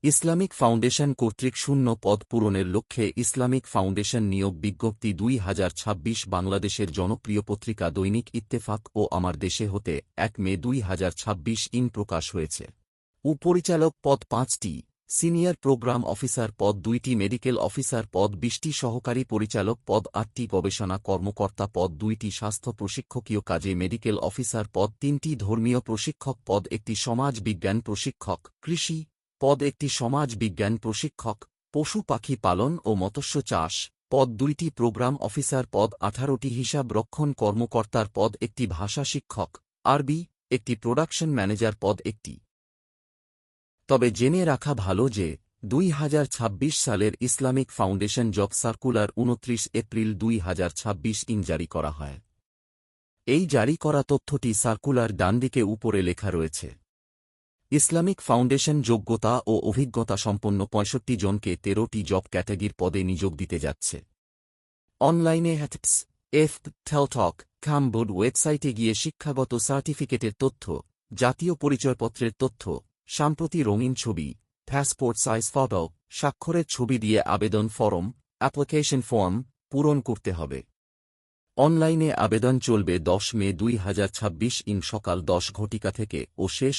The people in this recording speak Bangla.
ইসলামিক ফাউন্ডেশন কর্তৃক শূন্য পদ পূরণের লক্ষ্যে ইসলামিক ফাউন্ডেশন নিয়োগ বিজ্ঞপ্তি ২০২৬ বাংলাদেশের জনপ্রিয় পত্রিকা দৈনিক ইত্তেফাক ও আমার দেশে হতে ১ মে ২০২৬ প্রকাশ হয়েছে। উপপরিচালক পদ ৫টি, সিনিয়র প্রোগ্রাম অফিসার পদ ২টি, মেডিকেল অফিসার পদ ২০টি, সহকারী পরিচালক পদ ৮টি, গবেষণা কর্মকর্তা পদ ২টি, স্বাস্থ্য প্রশিক্ষকীয় কাজে মেডিকেল অফিসার পদ ৩টি, ধর্মীয় প্রশিক্ষক পদ ১টি, সমাজ বিজ্ঞান প্রশিক্ষক, কৃষি পদ ১টি, সমাজ বিজ্ঞান প্রশিক্ষক, পশু পাখি পালন ও মৎস্য চাষ পদ ২টি, প্রোগ্রাম অফিসার পদ ১৮টি, হিসাব রক্ষণ কর্মকর্তার পদ ১টি, ভাষা শিক্ষক আরবি ১টি, প্রোডাকশন ম্যানেজার পদ ১টি। তবে জেনে রাখা ভালো যে ২০২৬ সালের Islamic foundation job circular ২৯ April ২০২৬ জারি করা হয়। এই জারি করা তথ্যটি সার্কুলার ডানদিকে উপরে লেখা রয়েছে। ইসলামিক ফাউন্ডেশন যোগ্যতা ও অভিজ্ঞতা সম্পন্ন ৬৫ জনকে ১৩টি জব ক্যাটাগরির পদে নিয়োগ দিতে যাচ্ছে। অনলাইনে হ্যাটপস টেলটক কামবোর্ড ওয়েবসাইটে গিয়ে শিক্ষাগত সার্টিফিকেটের তথ্য, জাতীয় পরিচয়পত্রের তথ্য, সাম্প্রতি রঙিন ছবি, পাসপোর্ট সাইজ ফটো, স্বাক্ষরের ছবি দিয়ে আবেদন ফরম অ্যাপ্লিকেশন ফর্ম পূরণ করতে হবে। অনলাইনে আবেদন চলবে ১০ মে ২০২৬ সকাল ১০ ঘটিকা থেকে ও শেষ